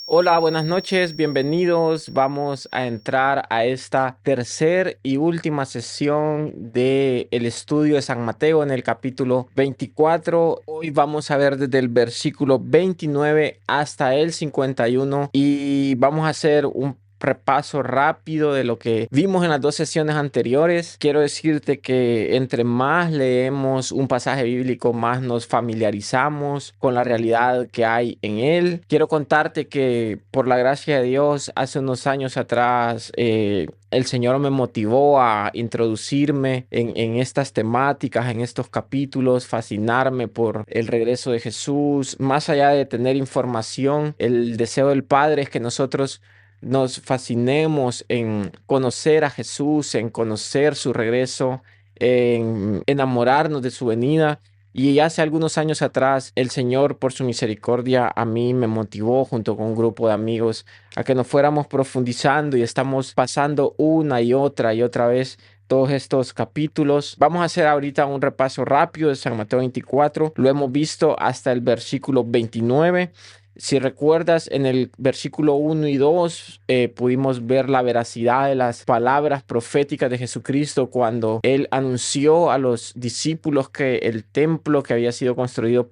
Hola, buenas noches, bienvenidos. Vamos a entrar a esta tercer y última sesión de el estudio de San Mateo en el capítulo 24. Hoy vamos a ver desde el versículo 29 hasta el 51 y vamos a hacer un repaso rápido de lo que vimos en las dos sesiones anteriores. Quiero decirte que entre más leemos un pasaje bíblico, más nos familiarizamos con la realidad que hay en él. Quiero contarte que por la gracia de Dios, hace unos años atrás, el Señor me motivó a introducirme en estas temáticas, en estos capítulos, fascinarme por el regreso de Jesús. Más allá de tener información, el deseo del Padre es que nosotros nos fascinemos en conocer a Jesús, en conocer su regreso, en enamorarnos de su venida. Y hace algunos años atrás, el Señor, por su misericordia, a mí me motivó junto con un grupo de amigos a que nos fuéramos profundizando y estamos pasando una y otra vez todos estos capítulos. Vamos a hacer ahorita un repaso rápido de San Mateo 24. Lo hemos visto hasta el versículo 29. Si recuerdas, en el versículo 1 y 2 pudimos ver la veracidad de las palabras proféticas de Jesucristo cuando él anunció a los discípulos que el templo que había sido construido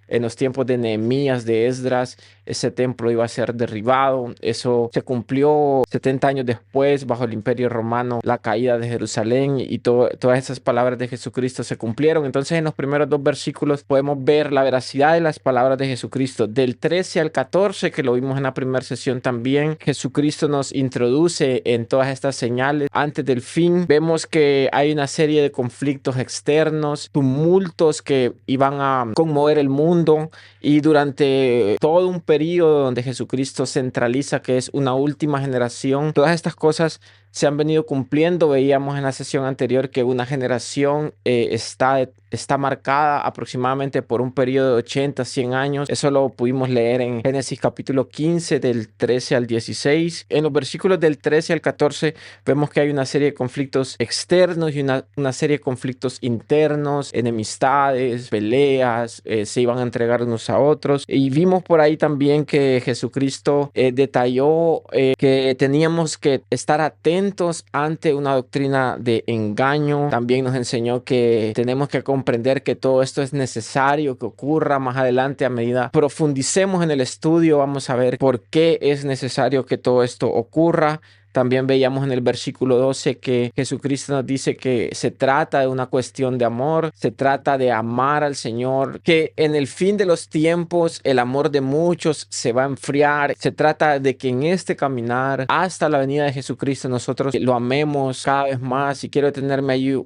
en los tiempos de Nehemías, de Esdras, ese templo iba a ser derribado. Eso se cumplió 70 años después, bajo el Imperio Romano, la caída de Jerusalén y todas esas palabras de Jesucristo se cumplieron. Entonces, en los primeros dos versículos podemos ver la veracidad de las palabras de Jesucristo. Del 13 al 14, que lo vimos en la primera sesión también, Jesucristo nos introduce en todas estas señales. Antes del fin, vemos que hay una serie de conflictos externos, tumultos que iban a conmover el mundo, y durante todo un periodo donde Jesucristo centraliza que es una última generación, todas estas cosas se han venido cumpliendo. Veíamos en la sesión anterior que una generación está marcada aproximadamente por un periodo de 80, 100 años. Eso lo pudimos leer en Génesis capítulo 15, del 13 al 16. En los versículos del 13 al 14 vemos que hay una serie de conflictos externos y una serie de conflictos internos, enemistades, peleas, se iban a entregar unos a otros. Y vimos por ahí también que Jesucristo detalló que teníamos que estar atentos ante una doctrina de engaño. También nos enseñó que tenemos que comprender que todo esto es necesario que ocurra. Más adelante, a medida profundicemos en el estudio, vamos a ver por qué es necesario que todo esto ocurra. También veíamos en el versículo 12 que Jesucristo nos dice que se trata de una cuestión de amor, se trata de amar al Señor, que en el fin de los tiempos el amor de muchos se va a enfriar. Se trata de que en este caminar hasta la venida de Jesucristo nosotros lo amemos cada vez más. Y quiero detenerme ahí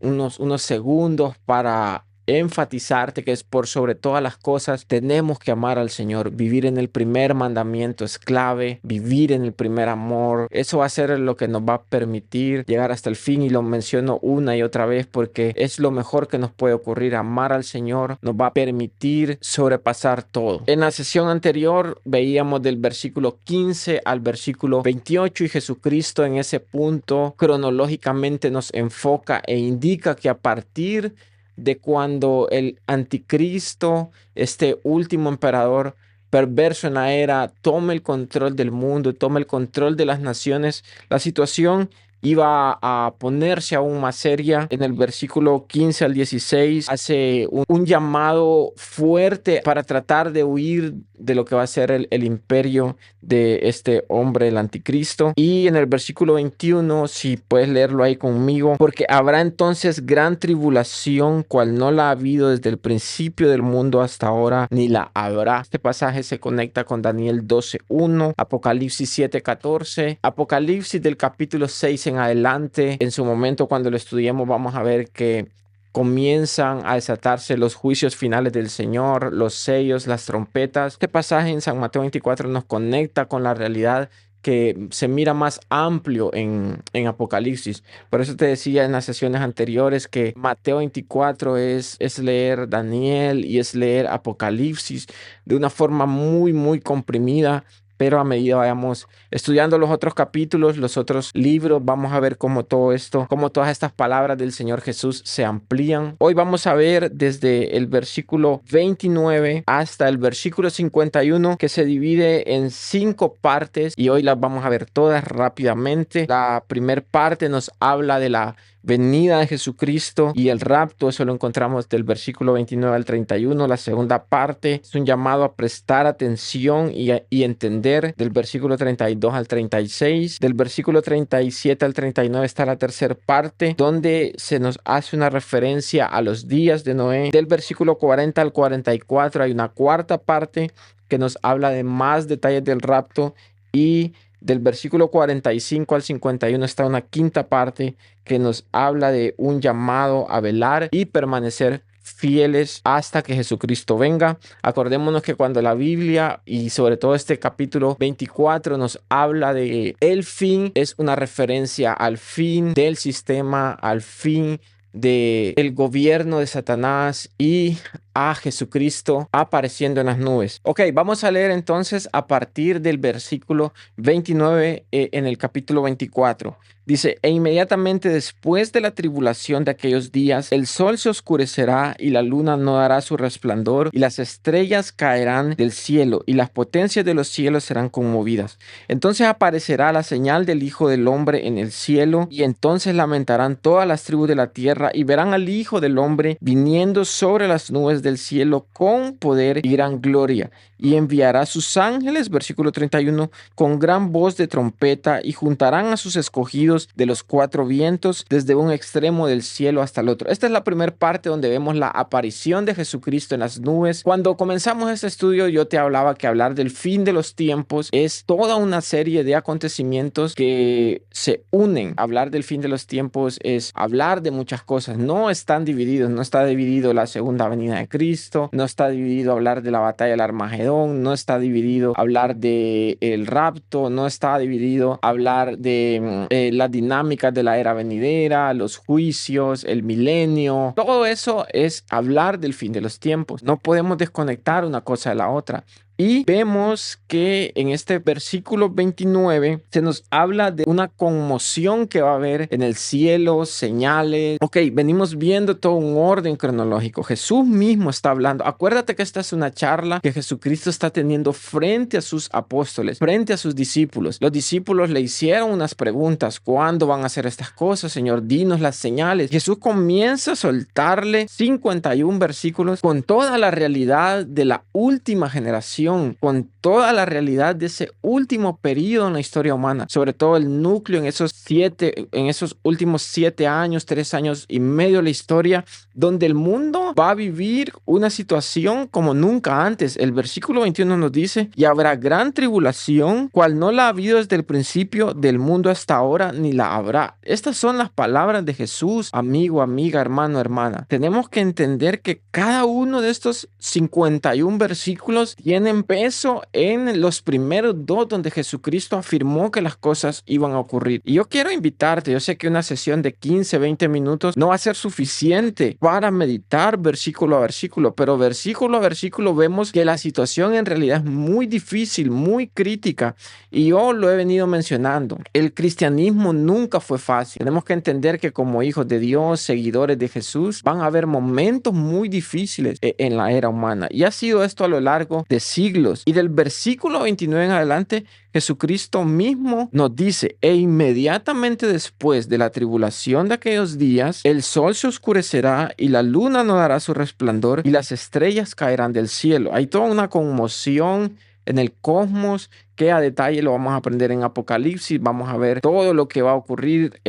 unos segundos para enfatizarte que es por sobre todas las cosas tenemos que amar al Señor. Vivir en el primer mandamiento es clave, vivir en el primer amor. Eso va a ser lo que nos va a permitir llegar hasta el fin, y lo menciono una y otra vez porque es lo mejor que nos puede ocurrir. Amar al Señor nos va a permitir sobrepasar todo. En la sesión anterior veíamos del versículo 15 al versículo 28, y Jesucristo en ese punto cronológicamente nos enfoca e indica que a partir de cuando el anticristo, este último emperador perverso en la era, tome el control del mundo, tome el control de las naciones, la situación iba a ponerse aún más seria. En el versículo 15 al 16 hace un llamado fuerte para tratar de huir de lo que va a ser el imperio de este hombre, el anticristo. Y en el versículo 21, si puedes leerlo ahí conmigo: porque habrá entonces gran tribulación, cual no la ha habido desde el principio del mundo hasta ahora, ni la habrá. Este pasaje se conecta con Daniel 12:1, Apocalipsis 7:14, Apocalipsis del capítulo 6 en adelante. En su momento, cuando lo estudiemos, vamos a ver que comienzan a desatarse los juicios finales del Señor, los sellos, las trompetas. Este pasaje en San Mateo 24 nos conecta con la realidad que se mira más amplio en Apocalipsis. Por eso te decía en las sesiones anteriores que Mateo 24 es leer Daniel y es leer Apocalipsis de una forma muy, muy comprimida. pero a medida vayamos estudiando los otros capítulos, los otros libros, vamos a ver cómo todo esto, cómo todas estas palabras del Señor Jesús se amplían. Hoy vamos a ver desde el versículo 29 hasta el versículo 51, que se divide en 5 partes, y hoy las vamos a ver todas rápidamente. La primera parte nos habla de la venida de Jesucristo y el rapto. Eso lo encontramos del versículo 29 al 31. La segunda parte es un llamado a prestar atención y entender, del versículo 32 al 36. Del versículo 37 al 39 está la tercera parte, donde se nos hace una referencia a los días de Noé. Del versículo 40 al 44 hay una cuarta parte que nos habla de más detalles del rapto, y del versículo 45 al 51 está una quinta parte que nos habla de un llamado a velar y permanecer fieles hasta que Jesucristo venga. Acordémonos que cuando la Biblia, y sobre todo este capítulo 24, nos habla de el fin, es una referencia al fin del sistema, al fin del gobierno de Satanás y a Jesucristo apareciendo en las nubes. Ok, vamos a leer entonces a partir del versículo 29 en el capítulo 24. Dice: e inmediatamente después de la tribulación de aquellos días, el sol se oscurecerá y la luna no dará su resplandor, y las estrellas caerán del cielo, y las potencias de los cielos serán conmovidas. Entonces aparecerá la señal del Hijo del Hombre en el cielo, y entonces lamentarán todas las tribus de la tierra, y verán al Hijo del Hombre viniendo sobre las nubes del cielo con poder y gran gloria, y enviará sus ángeles, versículo 31, con gran voz de trompeta, y juntarán a sus escogidos de los 4 vientos, desde un extremo del cielo hasta el otro. Esta es la primera parte donde vemos la aparición de Jesucristo en las nubes. Cuando comenzamos este estudio, yo te hablaba que hablar del fin de los tiempos es toda una serie de acontecimientos que se unen. Hablar del fin de los tiempos es hablar de muchas cosas. No están divididos, no está dividido la segunda venida de Cristo, no está dividido hablar de la batalla del Armagedón, no está dividido hablar de el rapto, no está dividido hablar de las dinámicas de la era venidera, los juicios, el milenio. Todo eso es hablar del fin de los tiempos. No podemos desconectar una cosa de la otra. Y vemos que en este versículo 29 se nos habla de una conmoción que va a haber en el cielo, señales. Ok, venimos viendo todo un orden cronológico. Jesús mismo está hablando. Acuérdate que esta es una charla que Jesucristo está teniendo frente a sus apóstoles, frente a sus discípulos. Los discípulos le hicieron unas preguntas. ¿Cuándo van a hacer estas cosas, Señor? Dinos las señales. Jesús comienza a soltarle 51 versículos con toda la realidad de la última generación, con toda la realidad de ese último periodo en la historia humana, sobre todo el núcleo en esos últimos 7 años, 3 años y medio de la historia, donde el mundo va a vivir una situación como nunca antes. El versículo 21 nos dice: y habrá gran tribulación, cual no la ha habido desde el principio del mundo hasta ahora, ni la habrá. Estas son las palabras de Jesús, amigo, amiga, hermano, hermana. Tenemos que entender que cada uno de estos 51 versículos tienen peso en los primeros 2, donde Jesucristo afirmó que las cosas iban a ocurrir. Y yo quiero invitarte, yo sé que una sesión de 15, 20 minutos no va a ser suficiente para meditar versículo a versículo, pero versículo a versículo vemos que la situación en realidad es muy difícil, muy crítica, y yo lo he venido mencionando. El cristianismo nunca fue fácil. Tenemos que entender que como hijos de Dios, seguidores de Jesús, van a haber momentos muy difíciles en la era humana, y ha sido esto a lo largo de siglos. Y del versículo 29 en adelante, Jesucristo mismo nos dice: e inmediatamente después de la tribulación de aquellos días, el sol se oscurecerá y la luna no dará su resplandor, y las estrellas caerán del cielo. Hay toda una conmoción en el cosmos que a detalle lo vamos a aprender en Apocalipsis. Vamos a ver todo lo que va a ocurrir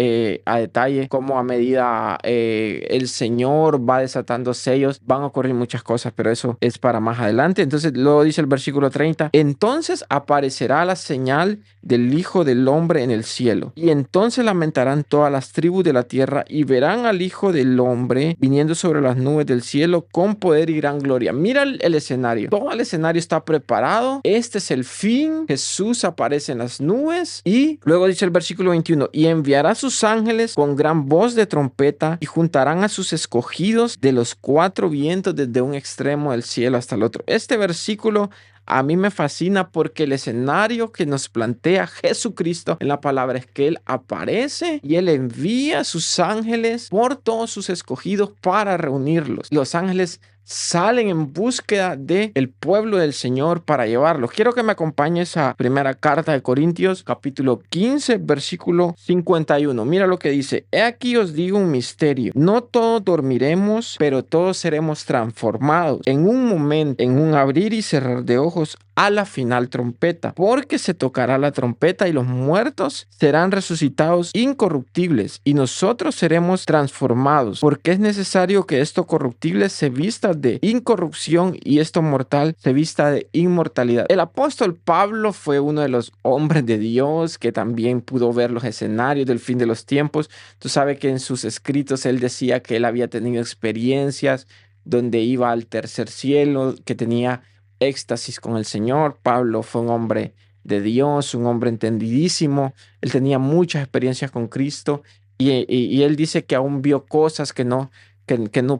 a detalle, cómo a medida el Señor va desatando sellos, van a ocurrir muchas cosas, pero eso es para más adelante. Entonces luego dice el versículo 30: entonces aparecerá la señal del Hijo del Hombre en el cielo, y entonces lamentarán todas las tribus de la tierra, y verán al Hijo del Hombre viniendo sobre las nubes del cielo con poder y gran gloria. Mira el escenario. Todo el escenario está preparado. Este es el fin. Jesús aparece en las nubes, y luego dice el versículo 21: y enviará sus ángeles con gran voz de trompeta, y juntarán a sus escogidos de los 4 vientos, desde un extremo del cielo hasta el otro. Este versículo a mí me fascina porque el escenario que nos plantea Jesucristo en la palabra es que Él aparece y Él envía a sus ángeles por todos sus escogidos para reunirlos. Los ángeles salen en búsqueda del pueblo del Señor para llevarlos. Quiero que me acompañes a primera carta de Corintios, capítulo 15, versículo 51. Mira lo que dice: he aquí os digo un misterio. No todos dormiremos, pero todos seremos transformados en un momento, en un abrir y cerrar de ojos, a la final trompeta, porque se tocará la trompeta y los muertos serán resucitados incorruptibles y nosotros seremos transformados, porque es necesario que esto corruptible se vista de incorrupción y esto mortal se vista de inmortalidad. El apóstol Pablo fue uno de los hombres de Dios que también pudo ver los escenarios del fin de los tiempos. Tú sabes que en sus escritos él decía que él había tenido experiencias donde iba al tercer cielo, que tenía éxtasis con el Señor. Pablo fue un hombre de Dios, un hombre entendidísimo. Él tenía muchas experiencias con Cristo y él dice que aún vio cosas que no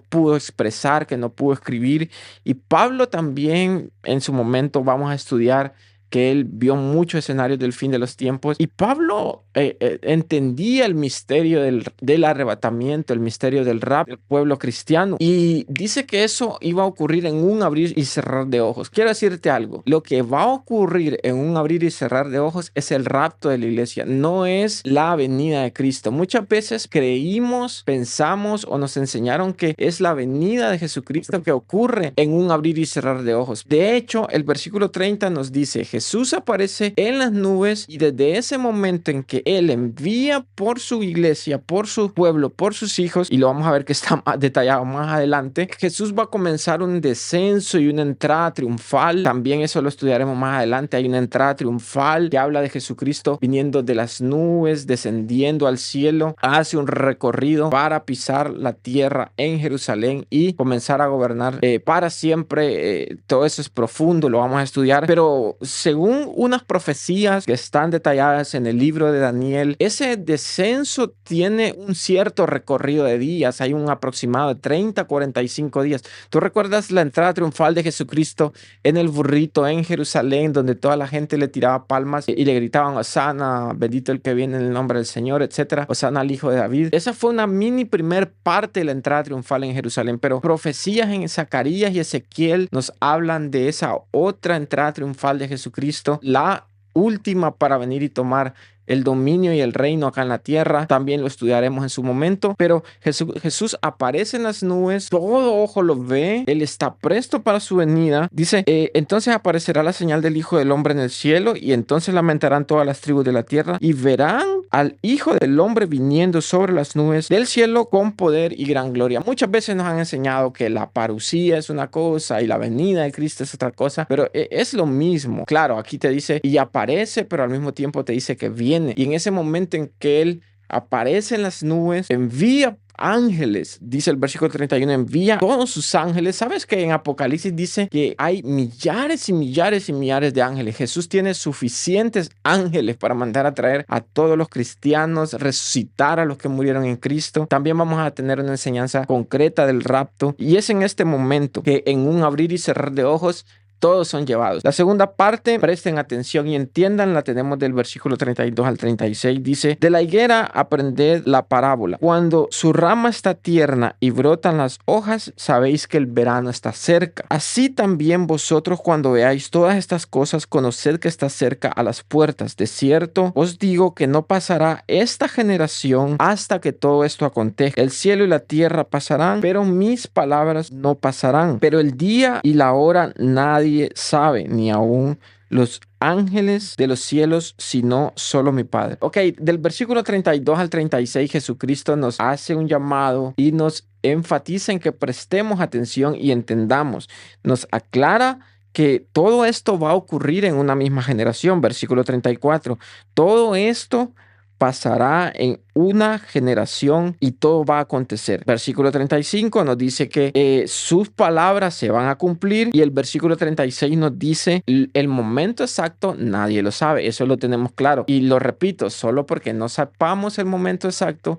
pudo expresar, que no pudo escribir. Y Pablo también en su momento vamos a estudiar que él vio muchos escenarios del fin de los tiempos y Pablo entendía el misterio del arrebatamiento, el misterio del rapto del pueblo cristiano y dice que eso iba a ocurrir en un abrir y cerrar de ojos. Quiero decirte algo, lo que va a ocurrir en un abrir y cerrar de ojos es el rapto de la iglesia, no es la venida de Cristo. Muchas veces creímos, pensamos o nos enseñaron que es la venida de Jesucristo que ocurre en un abrir y cerrar de ojos. De hecho, el versículo 30 nos dice: Jesús aparece en las nubes y desde ese momento en que Él envía por su iglesia, por su pueblo, por sus hijos, y lo vamos a ver que está más detallado más adelante, Jesús va a comenzar un descenso y una entrada triunfal. También eso lo estudiaremos más adelante. Hay una entrada triunfal que habla de Jesucristo viniendo de las nubes, descendiendo al cielo, hace un recorrido para pisar la tierra en Jerusalén y comenzar a gobernar para siempre. Todo eso es profundo, lo vamos a estudiar, pero según unas profecías que están detalladas en el libro de Daniel, ese descenso tiene un cierto recorrido de días, hay un aproximado de 30 a 45 días. ¿Tú recuerdas la entrada triunfal de Jesucristo en el burrito en Jerusalén, donde toda la gente le tiraba palmas y le gritaban: Hosana, bendito el que viene en el nombre del Señor, etcétera, Hosana al hijo de David? Esa fue una mini primer parte de la entrada triunfal en Jerusalén, pero profecías en Zacarías y Ezequiel nos hablan de esa otra entrada triunfal de Jesucristo, la última para venir y tomar el dominio y el reino acá en la tierra. También lo estudiaremos en su momento, pero Jesús aparece en las nubes, todo ojo lo ve, Él está presto para su venida. Dice, entonces aparecerá la señal del Hijo del Hombre en el cielo y entonces lamentarán todas las tribus de la tierra y verán al Hijo del Hombre viniendo sobre las nubes del cielo con poder y gran gloria. Muchas veces nos han enseñado que la parucía es una cosa y la venida de Cristo es otra cosa, pero es lo mismo. Claro, aquí te dice y aparece, pero al mismo tiempo te dice que viene. Y en ese momento en que Él aparece en las nubes, envía ángeles, dice el versículo 31, envía todos sus ángeles. ¿Sabes que en Apocalipsis dice que hay millares y millares y millares de ángeles? Jesús tiene suficientes ángeles para mandar a traer a todos los cristianos, resucitar a los que murieron en Cristo. También vamos a tener una enseñanza concreta del rapto y es en este momento que en un abrir y cerrar de ojos todos son llevados. La segunda parte, presten atención y entiendan, la tenemos del versículo 32 al 36. Dice: de la higuera aprended la parábola. Cuando su rama está tierna y brotan las hojas, sabéis que el verano está cerca. Así también vosotros, cuando veáis todas estas cosas, conoced que está cerca a las puertas. De cierto, os digo que no pasará esta generación hasta que todo esto acontezca. El cielo y la tierra pasarán, pero mis palabras no pasarán. Pero el día y la hora nadie sabe, ni aún los ángeles de los cielos, sino solo mi Padre. Ok, del versículo 32 al 36, Jesucristo nos hace un llamado y nos enfatiza en que prestemos atención y entendamos. Nos aclara que todo esto va a ocurrir en una misma generación. Versículo 34, todo esto pasará en una generación y todo va a acontecer. Versículo 35 nos dice que sus palabras se van a cumplir y el versículo 36 nos dice el momento exacto nadie lo sabe. Eso lo tenemos claro y lo repito, solo porque no sepamos el momento exacto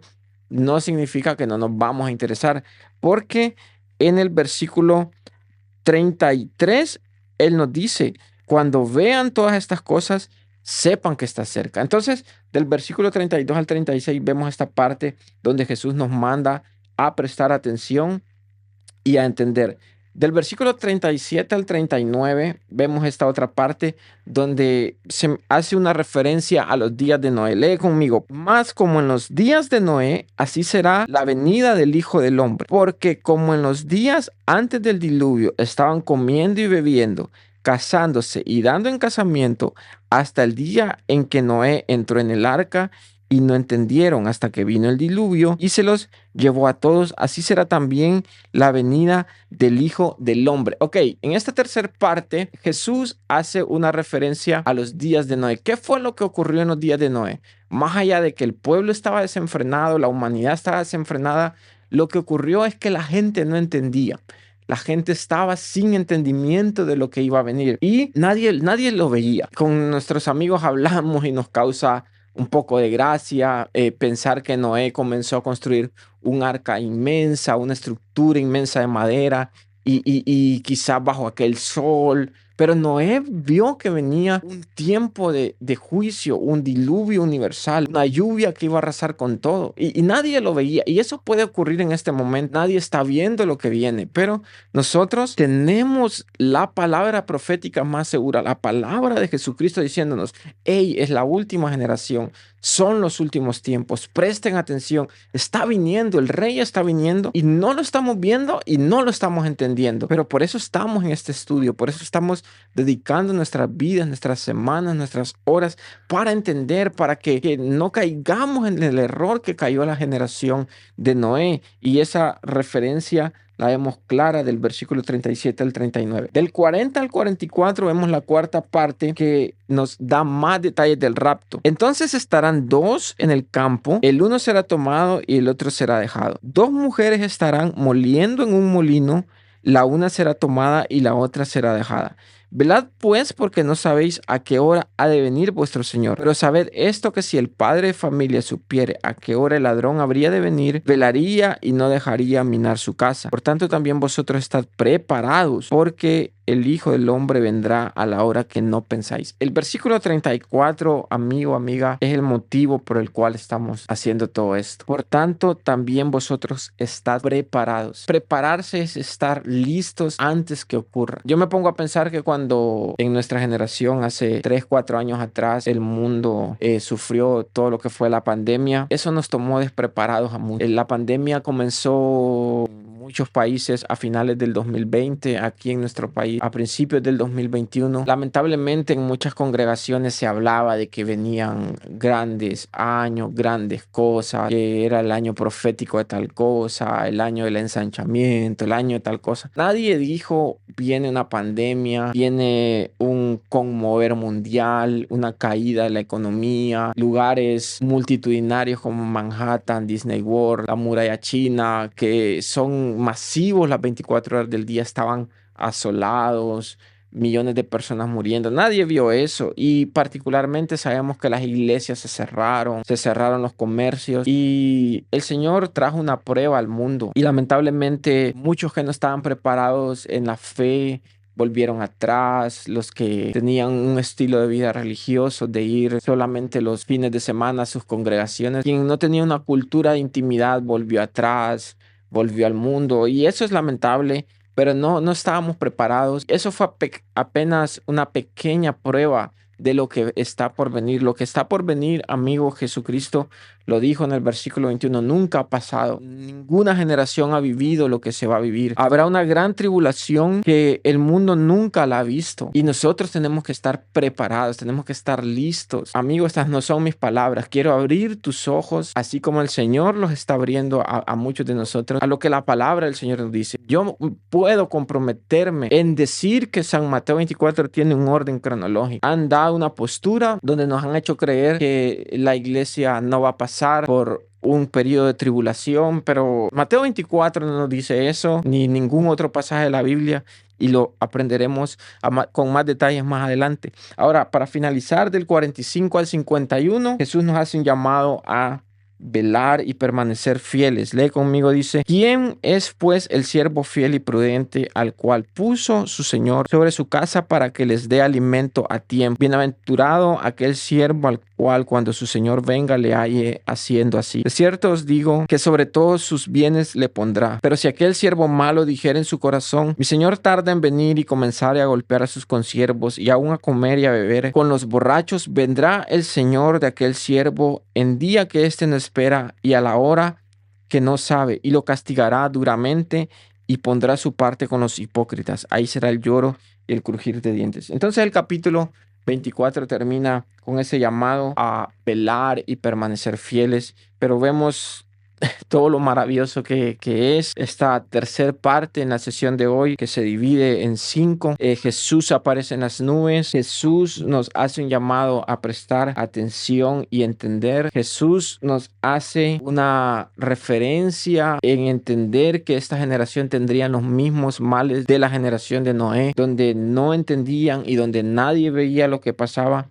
no significa que no nos vamos a interesar, porque en el versículo 33 él nos dice: Cuando vean todas estas cosas, sepan que está cerca. Entonces, del versículo 32 al 36 vemos esta parte donde Jesús nos manda a prestar atención y a entender. Del versículo 37 al 39 vemos esta otra parte donde se hace una referencia a los días de Noé. Lee conmigo. Más como en los días de Noé, así será la venida del Hijo del Hombre. Porque como en los días antes del diluvio estaban comiendo y bebiendo, casándose y dando en casamiento hasta el día en que Noé entró en el arca, y no entendieron hasta que vino el diluvio y se los llevó a todos. Así será también la venida del Hijo del Hombre. Ok, en esta tercera parte, Jesús hace una referencia a los días de Noé. ¿Qué fue lo que ocurrió en los días de Noé? Más allá de que el pueblo estaba desenfrenado, la humanidad estaba desenfrenada, lo que ocurrió es que la gente no entendía. La gente estaba sin entendimiento de lo que iba a venir y nadie lo veía. Con nuestros amigos hablamos y nos causa un poco de gracia pensar que Noé comenzó a construir un arca inmensa, una estructura inmensa de madera y quizás bajo aquel sol. Pero Noé vio que venía un tiempo de juicio, un diluvio universal, una lluvia que iba a arrasar con todo. Y nadie lo veía. Y eso puede ocurrir en este momento. Nadie está viendo lo que viene. Pero nosotros tenemos la palabra profética más segura, la palabra de Jesucristo diciéndonos, hey, es la última generación. Son los últimos tiempos. Presten atención. Está viniendo, el rey está viniendo y no lo estamos viendo y no lo estamos entendiendo. Pero por eso estamos en este estudio, por eso estamos dedicando nuestras vidas, nuestras semanas, nuestras horas para entender, para que no caigamos en el error que cayó la generación de Noé. Y esa referencia la vemos clara del versículo 37 al 39. Del 40 al 44 vemos la cuarta parte que nos da más detalles del rapto. Entonces estarán dos en el campo, el uno será tomado y el otro será dejado. Dos mujeres estarán moliendo en un molino, la una será tomada y la otra será dejada. Velad pues, porque no sabéis a qué hora ha de venir vuestro Señor. Pero sabed esto, que si el padre de familia supiere a qué hora el ladrón habría de venir, velaría y no dejaría minar su casa. Por tanto, también vosotros estad preparados, porque el Hijo del Hombre vendrá a la hora que no pensáis. El versículo 34, amigo, amiga, es el motivo por el cual estamos haciendo todo esto. Por tanto, también vosotros estad preparados. Prepararse es estar listos antes que ocurra. Yo me pongo a pensar que cuando en nuestra generación, hace 3, 4 años atrás, el mundo sufrió todo lo que fue la pandemia, eso nos tomó despreparados a muchos. La pandemia comenzó muchos países a finales del 2020, aquí en nuestro país a principios del 2021. Lamentablemente en muchas congregaciones se hablaba de que venían grandes años, grandes cosas, que era el año profético de tal cosa, el año del ensanchamiento, el año de tal cosa. Nadie dijo viene una pandemia, viene un conmover mundial, una caída de la economía, lugares multitudinarios como Manhattan, Disney World, la muralla china, que son masivos las 24 horas del día, estaban asolados, millones de personas muriendo. Nadie vio eso y particularmente sabemos que las iglesias se cerraron los comercios y el Señor trajo una prueba al mundo y lamentablemente muchos que no estaban preparados en la fe volvieron atrás, los que tenían un estilo de vida religioso de ir solamente los fines de semana a sus congregaciones. Quien no tenía una cultura de intimidad volvió atrás, volvió al mundo y eso es lamentable, pero no estábamos preparados. Eso fue apenas una pequeña prueba de lo que está por venir. Lo que está por venir, amigo, Jesucristo lo dijo en el versículo 21, nunca ha pasado. Ninguna generación ha vivido lo que se va a vivir. Habrá una gran tribulación que el mundo nunca la ha visto y nosotros tenemos que estar preparados, tenemos que estar listos. Amigo, estas no son mis palabras. Quiero abrir tus ojos, así como el Señor los está abriendo a muchos de nosotros, a lo que la palabra del Señor nos dice. Yo puedo comprometerme en decir que San Mateo 24 tiene un orden cronológico. Han dado una postura donde nos han hecho creer que la iglesia no va a pasar por un periodo de tribulación, pero Mateo 24 no nos dice eso, ni ningún otro pasaje de la Biblia, y lo aprenderemos con más detalles más adelante. Ahora, para finalizar, del 45 al 51, Jesús nos hace un llamado a velar y permanecer fieles. Lee conmigo, dice: ¿Quién es pues el siervo fiel y prudente al cual puso su Señor sobre su casa para que les dé alimento a tiempo? Bienaventurado aquel siervo al cual cuando su Señor venga le halle haciendo así. De cierto os digo que sobre todos sus bienes le pondrá. Pero si aquel siervo malo dijera en su corazón: mi Señor tarda en venir, y comenzare a golpear a sus consiervos y aún a comer y a beber con los borrachos, vendrá el Señor de aquel siervo en día que éste no espera y a la hora que no sabe, y lo castigará duramente y pondrá su parte con los hipócritas. Ahí será el lloro y el crujir de dientes. Entonces el capítulo 24 termina con ese llamado a velar y permanecer fieles, pero vemos todo lo maravilloso que es esta tercer parte en la sesión de hoy, que se divide en 5. Jesús aparece en las nubes. Jesús nos hace un llamado a prestar atención y entender. Jesús nos hace una referencia en entender que esta generación tendría los mismos males de la generación de Noé, donde no entendían y donde nadie veía lo que pasaba.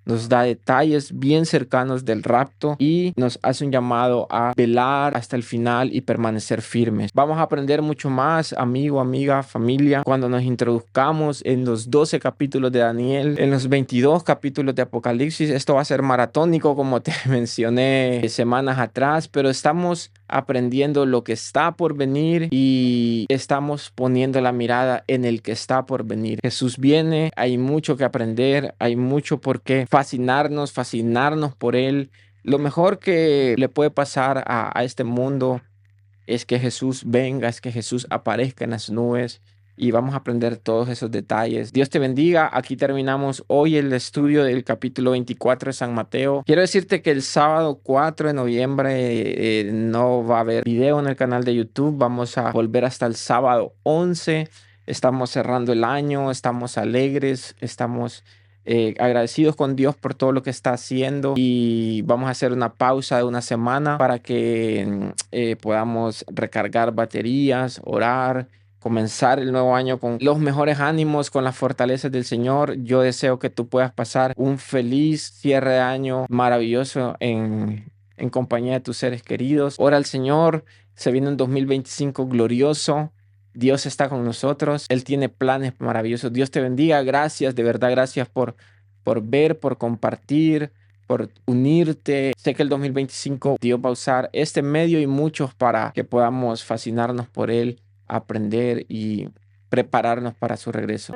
Nos da detalles bien cercanos del rapto y nos hace un llamado a velar hasta el final y permanecer firmes. Vamos a aprender mucho más, amigo, amiga, familia, cuando nos introduzcamos en los 12 capítulos de Daniel, en los 22 capítulos de Apocalipsis. Esto va a ser maratónico, como te mencioné semanas atrás, pero estamos aprendiendo lo que está por venir y estamos poniendo la mirada en el que está por venir. Jesús viene, hay mucho que aprender, hay mucho por qué fascinarnos por Él. Lo mejor que le puede pasar a este mundo es que Jesús venga, es que Jesús aparezca en las nubes, y vamos a aprender todos esos detalles. Dios te bendiga. Aquí terminamos hoy el estudio del capítulo 24 de San Mateo. Quiero decirte que el sábado 4 de noviembre no va a haber video en el canal de YouTube. Vamos a volver hasta el sábado 11. Estamos cerrando el año, estamos alegres, estamos agradecidos con Dios por todo lo que está haciendo, y vamos a hacer una pausa de una semana para que podamos recargar baterías, orar, comenzar el nuevo año con los mejores ánimos, con las fortalezas del Señor. Yo deseo que tú puedas pasar un feliz cierre de año maravilloso en compañía de tus seres queridos. Ora al Señor, se viene un 2025 glorioso. Dios está con nosotros. Él tiene planes maravillosos. Dios te bendiga. Gracias, de verdad, gracias por ver, por compartir, por unirte. Sé que el 2025 Dios va a usar este medio y muchos para que podamos fascinarnos por Él, aprender y prepararnos para su regreso.